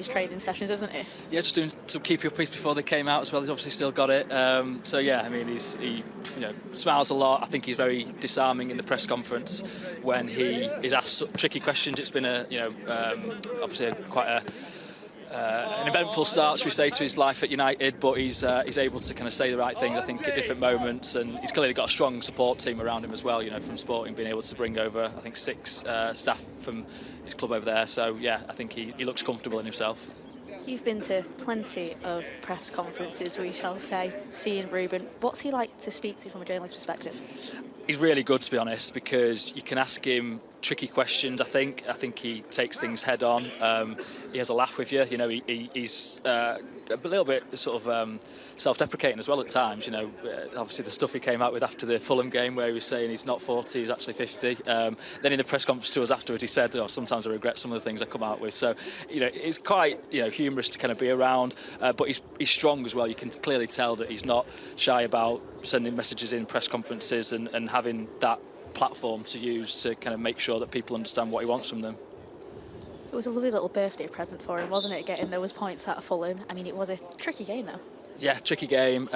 these training sessions, isn't he? Yeah, just doing some keep your peace before they came out as well. He's obviously still got it. So yeah, I mean, he smiles a lot. I think he's very disarming in the press conference when he is asked tricky questions. It's been obviously quite an eventful start, should we say, to his life at United, but he's able to kind of say the right things, I think, at different moments, and he's clearly got a strong support team around him as well, from Sporting, being able to bring over, I think, 6 staff from his club over there. So yeah, I think he looks comfortable in himself. You've been to plenty of press conferences, we shall say, seeing Ruben. What's he like to speak to from a journalist's perspective? He's really good, to be honest, because you can ask him tricky questions. I think he takes things head on. He has a laugh with you. He's a little bit sort of self-deprecating as well at times. Obviously the stuff he came out with after the Fulham game, where he was saying he's not 40, he's actually 50. Then in the press conference to us afterwards, he said, sometimes I regret some of the things I come out with. So it's quite humorous to kind of be around, but he's strong as well. You can clearly tell that he's not shy about sending messages in press conferences and having that platform to use to kind of make sure that people understand what he wants from them. It was a lovely little birthday present for him, wasn't it, getting those points at Fulham? I mean, it was a tricky game, though. Yeah, tricky game,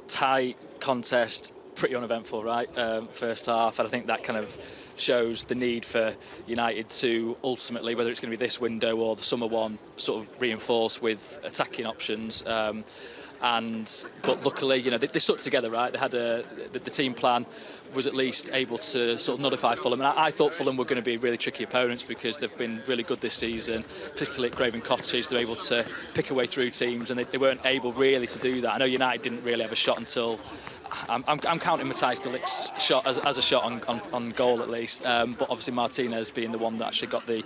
tight contest, pretty uneventful, right? First half, and I think that kind of shows the need for United to ultimately, whether it's going to be this window or the summer one, sort of reinforce with attacking options. But luckily, they stuck together, right? They had the team plan was at least able to sort of nullify Fulham, and I thought Fulham were going to be really tricky opponents because they've been really good this season, particularly at Craven Cottage. They're able to pick away through teams, and they weren't able really to do that. I know United didn't really have a shot until I'm counting Matthijs de Ligt's shot as a shot on goal at least, but obviously Martinez being the one that actually got the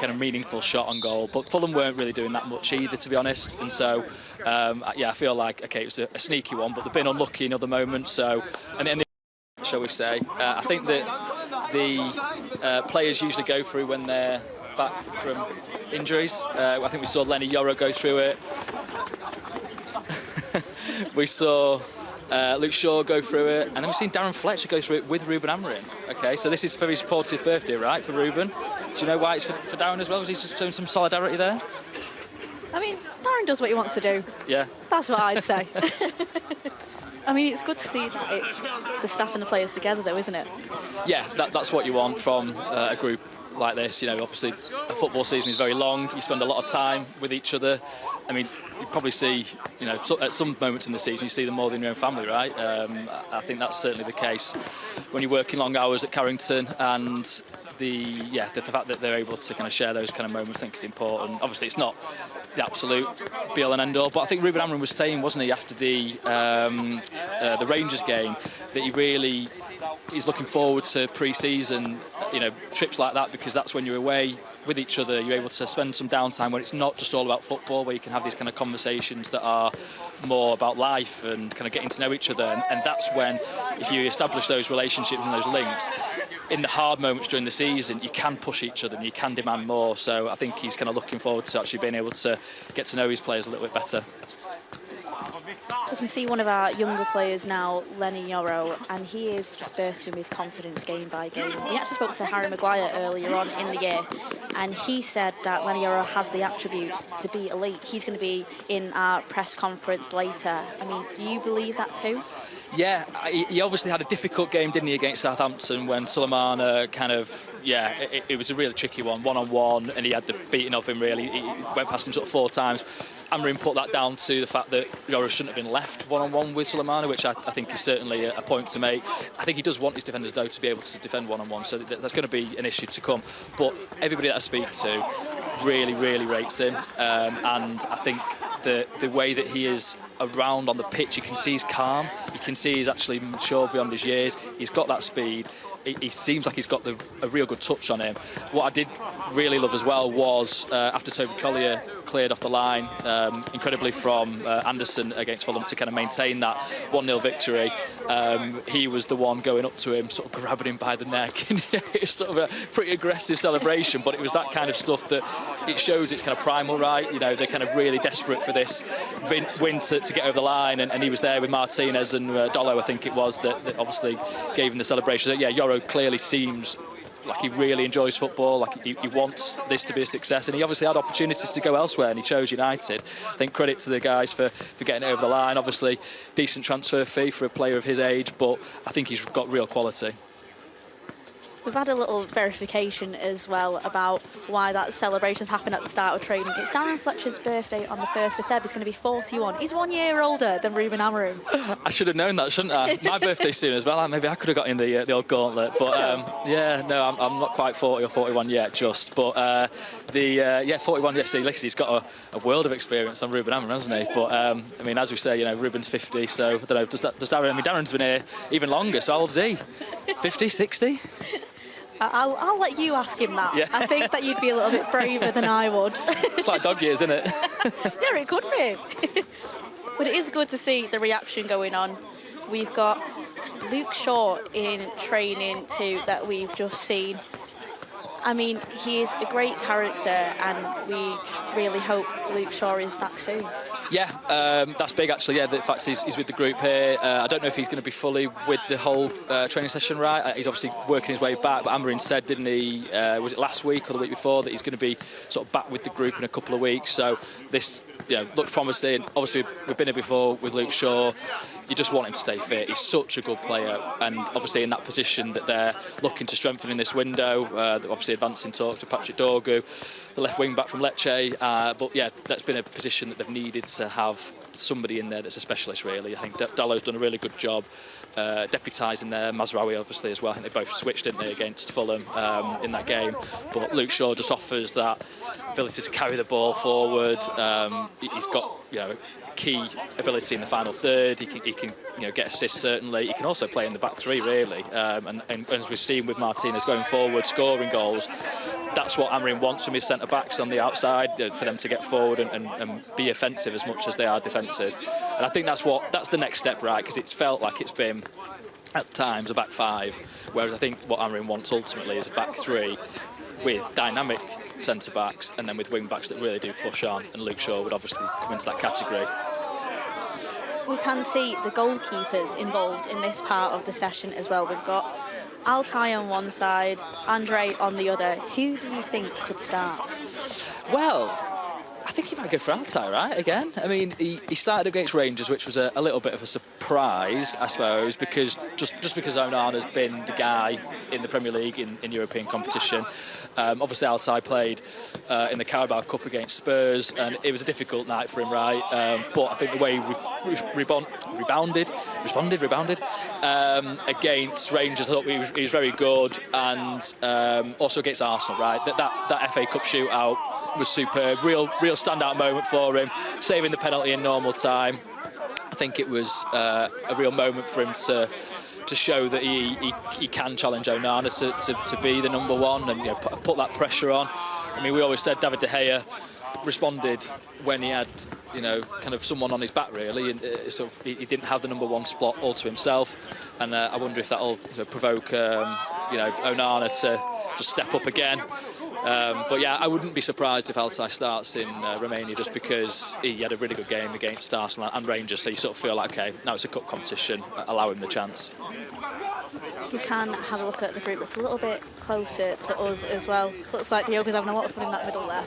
kind of meaningful shot on goal. But Fulham weren't really doing that much either, to be honest, and so I feel like, okay, it was a sneaky one, but they've been unlucky in other moments. So, and shall we say, I think that the players usually go through when they're back from injuries. I think we saw Lenny Yoro go through it. We saw Luke Shaw go through it, and then we've seen Darren Fletcher go through it with Ruben Amorim. Okay, so this is for his 40th birthday, right, for Ruben? Do you know why it's for Darren as well? Was he just showing some solidarity there? I mean, Darren does what he wants to do. Yeah. That's what I'd say. I mean, it's good to see that it's the staff and the players together, though, isn't it? Yeah, that's what you want from a group like this. Obviously, a football season is very long. You spend a lot of time with each other. I mean, you probably see, at some moments in the season, you see them more than your own family, right? I think that's certainly the case when you're working long hours at Carrington, and the fact that they're able to kind of share those kind of moments, I think is important. Obviously, it's not the absolute be-all and end-all, but I think Ruben Amorim was saying, wasn't he, after the Rangers game, that he's looking forward to pre-season, trips like that, because that's when you're away with each other. You're able to spend some downtime when it's not just all about football, where you can have these kind of conversations that are more about life and kind of getting to know each other. And that's when, if you establish those relationships and those links, in the hard moments during the season, you can push each other and you can demand more. So I think he's kind of looking forward to actually being able to get to know his players a little bit better. We can see one of our younger players now, Lenny Yoro, and he is just bursting with confidence game by game. We actually spoke to Harry Maguire earlier on in the year, and he said that Lenny Yoro has the attributes to be elite. He's going to be in our press conference later. I mean, do you believe that too? Yeah, he obviously had a difficult game, didn't he, against Southampton, when Sulemana kind of, it was a really tricky one-on-one, and he had the beating of him, really. He went past him sort of 4 times. Amorim put that down to the fact that Yoro shouldn't have been left one-on-one with Sulemana, which I think is certainly a point to make. I think he does want his defenders, though, to be able to defend one-on-one, so that's going to be an issue to come. But everybody that I speak to really, really rates him, and I think the way that he is around on the pitch, you can see he's calm, you can see he's actually mature beyond his years, he's got that speed, he seems like he's got a real good touch on him. What I did really love as well was after Toby Collier cleared off the line incredibly from Anderson against Fulham to kind of maintain that 1-0 victory, he was the one going up to him, sort of grabbing him by the neck, and it's sort of a pretty aggressive celebration, but it was that kind of stuff that it shows it's kind of primal, right? They're kind of really desperate for this win to get over the line, and he was there with Martinez and Dolo, I think it was, that obviously gave him the celebration. So, yeah, Yoro clearly seems like he really enjoys football, like he wants this to be a success, and he obviously had opportunities to go elsewhere and he chose United. I think credit to the guys for getting it over the line. Obviously decent transfer fee for a player of his age, but I think he's got real quality. We've had a little verification as well about why that celebrations happened at the start of training. It's Darren Fletcher's birthday on the 1st of Feb. He's going to be 41. He's 1 year older than Ruben Amorim. I should have known that, shouldn't I? My birthday's soon as well. Maybe I could have got in the old gauntlet. But yeah, no, I'm not quite 40 or 41 yet, just. But 41. Yes, he's got a world of experience on Ruben Amorim, hasn't he? But I mean, as we say, Ruben's 50, so I don't know. Does Darren? I mean, Darren's been here even longer. So how old is he? 50, 60? I'll let you ask him that. Yeah. I think that you'd be a little bit braver than I would. It's like dog years, isn't it? Yeah, it could be. But it is good to see the reaction going on. We've got Luke Shaw in training too that we've just seen. I mean, he is a great character and we really hope Luke Shaw is back soon. Yeah, that's big actually. Yeah, the fact he's with the group here. I don't know if he's going to be fully with the whole training session, right? He's obviously working his way back. But Amorim said, didn't he? Was it last week or the week before that he's going to be sort of back with the group in a couple of weeks? So this, looks promising. Obviously, we've been here before with Luke Shaw. You just want him to stay fit. He's such a good player, and obviously in that position that they're looking to strengthen in this window. Obviously advancing talks with Patrick Dorgu, the left wing back from Lecce. But yeah, that's been a position that they've needed to have somebody in there that's a specialist, really. I think Dallo's done a really good job deputising there. Mazraoui obviously as well. I think they both switched, didn't they, against Fulham in that game. But Luke Shaw just offers that ability to carry the ball forward. He's got key ability in the final third. He can get assists certainly. He can also play in the back three really. And as we've seen with Martinez going forward, scoring goals. That's what Amorim wants from his centre backs on the outside, for them to get forward and be offensive as much as they are defensive. And I think that's the next step, right? Because it's felt like it's been at times a back five, whereas I think what Amorim wants ultimately is a back three with dynamic centre backs and then with wing backs that really do push on. And Luke Shaw would obviously come into that category. We can see the goalkeepers involved in this part of the session as well. We've got Altai on one side, Andre on the other. Who do you think could start? Well, I think he might go for Altai, right, again? I mean, he started against Rangers, which was a little bit of a surprise, I suppose, because just because Onana's been the guy in the Premier League in European competition. Obviously, Altai played in the Carabao Cup against Spurs, and it was a difficult night for him, right? But I think the way he rebounded against Rangers, I thought he was very good, and also against Arsenal, right? That FA Cup shootout was superb, real standout moment for him, saving the penalty in normal time. I think it was a real moment for him to show that he can challenge Onana to be the number one and put that pressure on. I mean, we always said David De Gea responded when he had kind of someone on his back really, and he didn't have the number one spot all to himself. And I wonder if that'll provoke Onana to just step up again. But yeah, I wouldn't be surprised if Altai starts in Romania, just because he had a really good game against Arsenal and Rangers, so you sort of feel like, okay, now it's a cup competition, allow him the chance. We can have a look at the group that's a little bit closer to us as well. Looks like Diogo's having a lot of fun in that middle there.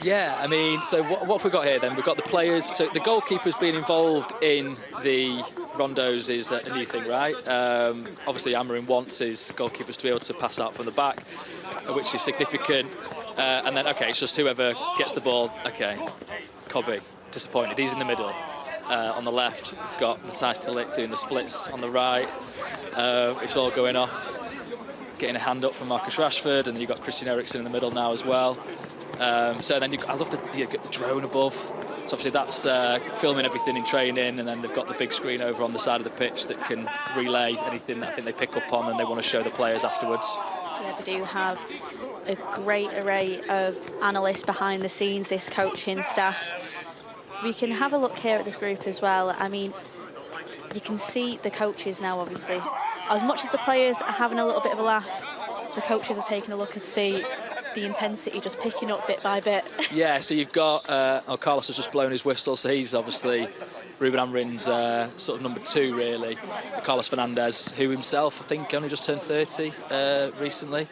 Yeah, I mean, so what have we got here then? We've got the players. So the goalkeepers being involved in the rondos is a new thing, right? Obviously, Amorim wants his goalkeepers to be able to pass out from the back, which is significant. And then, okay, it's just whoever gets the ball. Okay, Cobby, disappointed. He's in the middle. On the left, we've got Matthijs de Ligt doing the splits on the right. It's all going off. Getting a hand up from Marcus Rashford, and then you've got Christian Eriksen in the middle now as well. So then I love get the drone above. So obviously that's filming everything in training, and then they've got the big screen over on the side of the pitch that can relay anything that I think they pick up on and they want to show the players afterwards. Yeah, they do have a great array of analysts behind the scenes, this coaching staff. We can have a look here at this group as well. I mean, you can see the coaches now, obviously. As much as the players are having a little bit of a laugh, the coaches are taking a look and see the intensity just picking up bit by bit. Yeah, so you've got Carlos has just blown his whistle, so he's obviously Ruben Amorim's sort of number 2 really. Carlos Fernández, who himself I think only just turned 30 recently.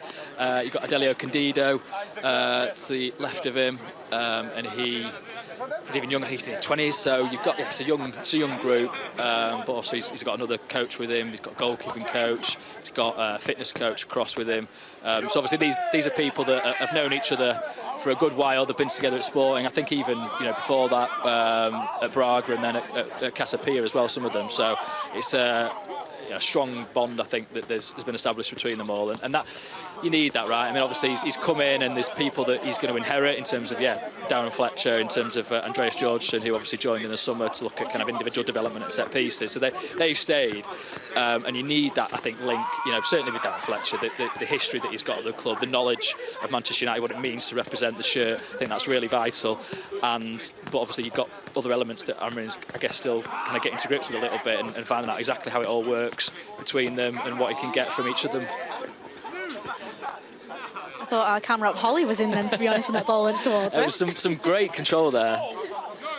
You've got Adelio Candido to the left of him, and he's even younger. He's in his 20s, so you've got it's a young group, but also he's got another coach with him. He's got a goalkeeping coach. He's got a fitness coach across with him. So obviously these are people that have known each other for a good while. They've been together at Sporting. I think even before that at Braga and then at Casa Pia as well. Some of them. So it's a strong bond I think that has been established between them all, and that you need that, right? I mean, obviously he's come in and there's people that he's going to inherit in terms of Darren Fletcher, in terms of Andreas Georgeson, who obviously joined in the summer to look at kind of individual development at set pieces. So they've stayed, and you need that, I think, link. Certainly with Darren Fletcher, the history that he's got at the club, the knowledge of Manchester United, what it means to represent the shirt. I think that's really vital. But obviously you've got other elements that Amorim's, I guess, still kind of getting to grips with a little bit and finding out exactly how it all works between them and what he can get from each of them. I thought our camera up Holly was in then, to be honest, when that ball went towards her. There was some great control there.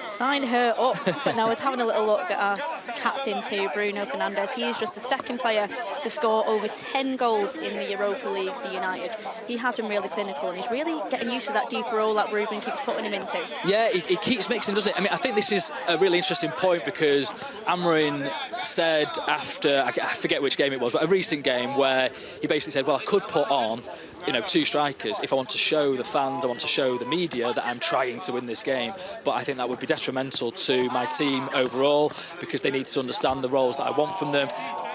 Signed her up, but now we're having a little look at our captain too, Bruno Fernández. He is just the second player to score over 10 goals in the Europa League for United. He has been really clinical and he's really getting used to that deeper role that Ruben keeps putting him into. Yeah, he keeps mixing, doesn't it? I mean, I think this is a really interesting point because Amorim said after, I forget which game it was, but a recent game where he basically said, well, I could put on 2 strikers if I want to show the fans, I want to show the media that I'm trying to win this game, but I think that would be detrimental to my team overall because they need to understand the roles that I want from them.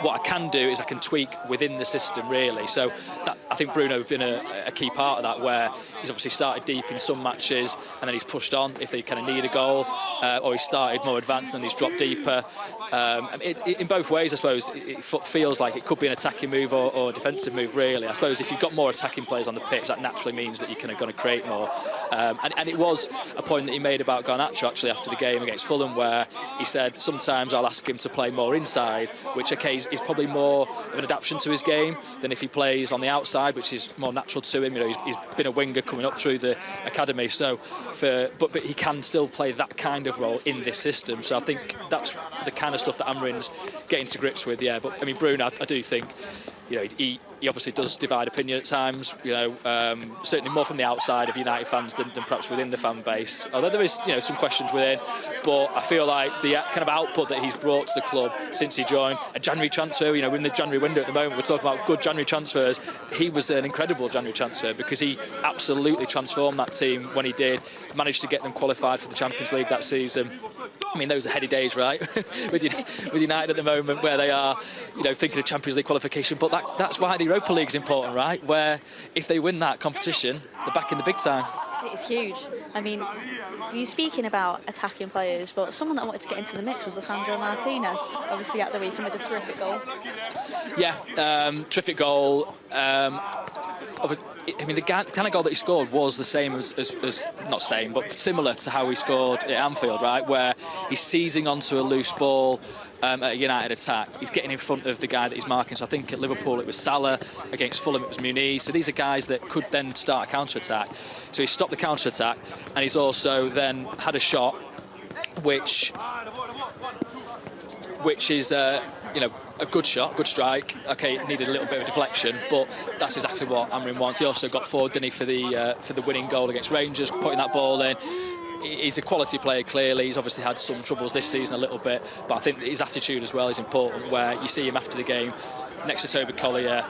What I can do is I can tweak within the system, really. So that, I think Bruno has been a key part of that, where he's obviously started deep in some matches and then he's pushed on if they kind of need a goal, or he started more advanced and then he's dropped deeper. In both ways, I suppose, it feels like it could be an attacking move or a defensive move, really. I suppose if you've got more attacking players on the pitch, that naturally means that you're kind of going to create more. And it was a point that he made about Garnacho, actually, after the game against Fulham, where he said, sometimes I'll ask him to play more inside, which is probably more of an adaptation to his game than if he plays on the outside, which is more natural to him. He's been a winger coming up through the academy, so but he can still play that kind of role in this system. So I think that's the kind of stuff that Amorim's getting to grips with. Yeah, but I mean, Bruno, I do think he obviously does divide opinion at times. Certainly more from the outside of United fans than perhaps within the fan base. Although there is some questions within, but I feel like the kind of output that he's brought to the club since he joined, a January transfer. We're in the January window at the moment. We're talking about good January transfers. He was an incredible January transfer because he absolutely transformed that team when he did. Managed to get them qualified for the Champions League that season. I mean, those are heady days, right? with United at the moment, where they are, thinking of Champions League qualification. But that's why the Europa League is important, right? Where if they win that competition, they're back in the big time. It's huge. I mean, you're speaking about attacking players, but someone that wanted to get into the mix was Lisandro Martinez, obviously at the weekend with a terrific goal. Yeah, terrific goal. I mean, the kind of goal that he scored was the same as not same, but similar to how he scored at Anfield, right? Where he's seizing onto a loose ball at a United attack. He's getting in front of the guy that he's marking. So I think at Liverpool it was Salah, against Fulham it was Muniz. So these are guys that could then start a counter-attack. So he stopped the counter-attack, and he's also then had a shot, which is a good shot, good strike. Okay, it needed a little bit of deflection, but that's exactly what Amorim wants. He also got forward, didn't he, for the winning goal against Rangers, putting that ball in. He's a quality player, clearly. He's obviously had some troubles this season a little bit, but I think his attitude as well is important, where you see him after the game next to Toby Collier,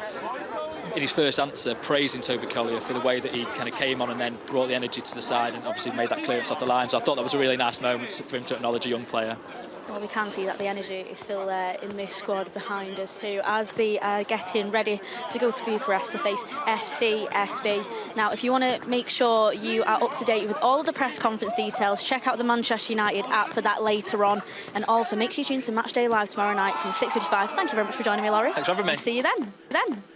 in his first answer, praising Toby Collier for the way that he kind of came on and then brought the energy to the side and obviously made that clearance off the line. So I thought that was a really nice moment for him to acknowledge a young player. Well, we can see that the energy is still there in this squad behind us too, as they are getting ready to go to Bucharest to face FCSB. Now, if you want to make sure you are up to date with all of the press conference details, check out the Manchester United app for that later on. And also, make sure you tune to Matchday Live tomorrow night from 6:55. Thank you very much for joining me, Laurie. Thanks for having me. See you then.